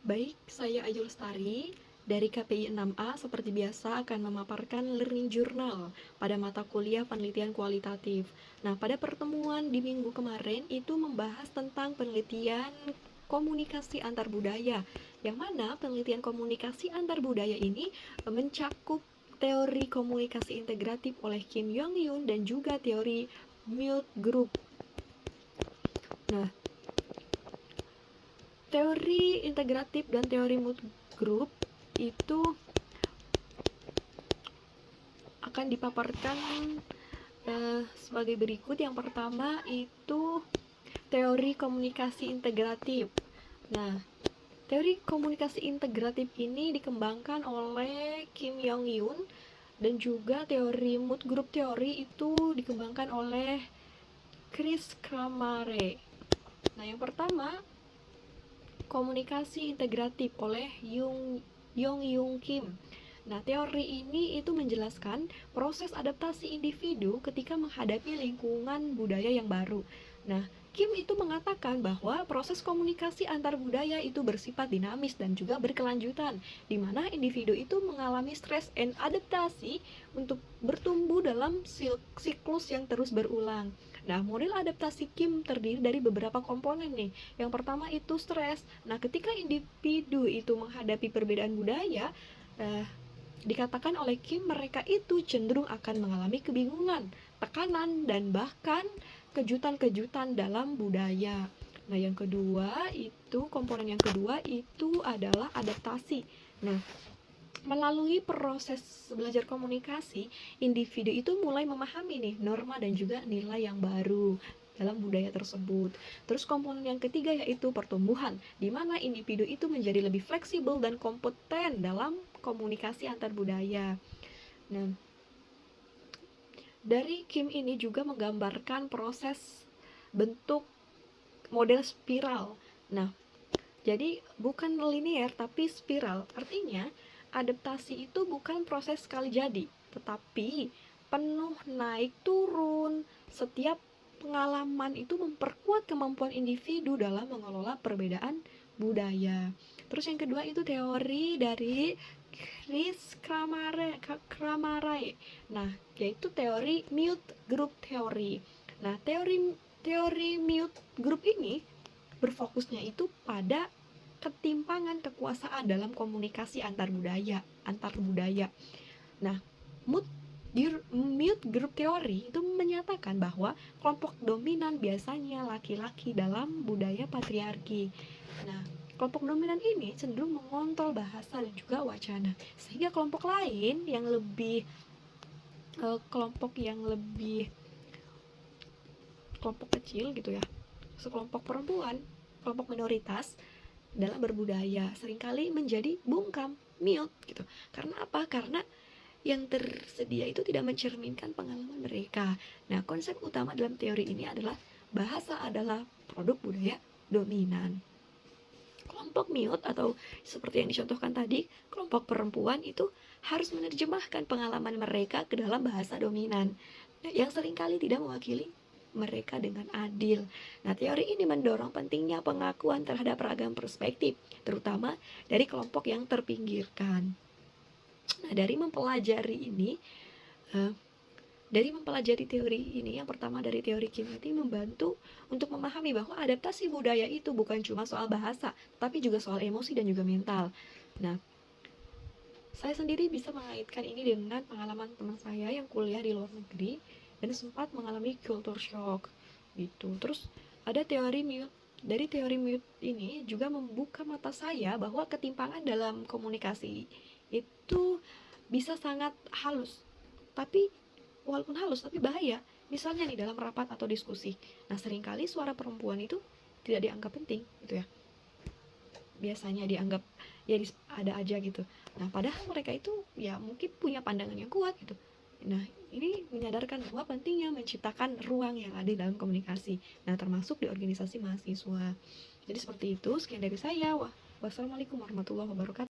Baik, saya Ayu Lestari dari KPI 6A seperti biasa akan memaparkan Learning Journal pada mata kuliah penelitian kualitatif. Nah, pada pertemuan di minggu kemarin itu membahas tentang penelitian komunikasi antar budaya, yang mana penelitian komunikasi antar budaya ini mencakup teori komunikasi integratif oleh Kim Yong Yoon dan juga teori Mute Group. Nah, teori integratif dan teori Mute Group itu akan dipaparkan sebagai berikut. Yang pertama itu teori komunikasi integratif. Nah, teori komunikasi integratif ini dikembangkan oleh Kim Yong Yoon dan juga teori Mood Group teori itu dikembangkan oleh Chris Kramare. Nah, yang pertama komunikasi integratif oleh Yong Yung Kim. Nah, teori ini itu menjelaskan proses adaptasi individu ketika menghadapi lingkungan budaya yang baru. Nah, Kim itu mengatakan bahwa proses komunikasi antar budaya itu bersifat dinamis dan juga berkelanjutan, di mana individu itu mengalami stres dan adaptasi untuk bertumbuh dalam siklus yang terus berulang. Nah, model adaptasi Kim terdiri dari beberapa komponen nih. Yang pertama itu stres. Nah, ketika individu itu menghadapi perbedaan budaya, dikatakan oleh Kim mereka itu cenderung akan mengalami kebingungan, tekanan, dan bahkan kejutan-kejutan dalam budaya. Nah, yang kedua itu komponen yang kedua itu adalah adaptasi. Nah, melalui proses belajar komunikasi, individu itu mulai memahami nih norma dan juga nilai yang baru dalam budaya tersebut. Terus komponen yang ketiga yaitu pertumbuhan, di mana individu itu menjadi lebih fleksibel dan kompeten dalam komunikasi antar budaya. Nah, dari Kim ini juga menggambarkan proses bentuk model spiral. Nah, jadi bukan linear tapi spiral. Artinya adaptasi itu bukan proses sekali jadi, tetapi penuh naik turun. Setiap pengalaman itu memperkuat kemampuan individu dalam mengelola perbedaan budaya. Terus yang kedua itu teori dari Chris Kramare. Nah, yaitu teori Mute Group Theory. Nah, teori Mute Group ini berfokusnya itu pada ketimpangan kekuasaan dalam komunikasi antar budaya. Nah, Mute Group Theory itu menyatakan bahwa kelompok dominan biasanya laki-laki dalam budaya patriarki. Nah, kelompok dominan ini cenderung mengontrol bahasa dan juga wacana, sehingga kelompok lain yang lebih kelompok kecil gitu ya, sekelompok perempuan, kelompok minoritas dalam berbudaya seringkali menjadi bungkam, mute gitu. Karena apa? Karena yang tersedia itu tidak mencerminkan pengalaman mereka. Nah, konsep utama dalam teori ini adalah bahasa adalah produk budaya dominan. Kelompok mute atau seperti yang dicontohkan tadi, kelompok perempuan itu harus menerjemahkan pengalaman mereka ke dalam bahasa dominan yang seringkali tidak mewakili mereka dengan adil. Nah, teori ini mendorong pentingnya pengakuan terhadap ragam perspektif, terutama dari kelompok yang terpinggirkan. Nah, dari mempelajari teori ini, yang pertama dari teori Kim itu membantu untuk memahami bahwa adaptasi budaya itu bukan cuma soal bahasa, tapi juga soal emosi dan juga mental. Nah, saya sendiri bisa mengaitkan ini dengan pengalaman teman saya yang kuliah di luar negeri dan sempat mengalami culture shock gitu. Terus ada teori Mute. Dari teori Mute ini juga membuka mata saya bahwa ketimpangan dalam komunikasi itu bisa sangat halus. Tapi walaupun halus tapi bahaya. Misalnya nih dalam rapat atau diskusi. Nah, seringkali suara perempuan itu tidak dianggap penting gitu ya. Biasanya dianggap ya ada aja gitu. Nah, padahal mereka itu ya mungkin punya pandangan yang kuat gitu. Nah, ini menyadarkan bahwa pentingnya menciptakan ruang yang adil dalam komunikasi. Nah, termasuk di organisasi mahasiswa. Jadi seperti itu, sekian dari saya. Wassalamualaikum warahmatullahi wabarakatuh.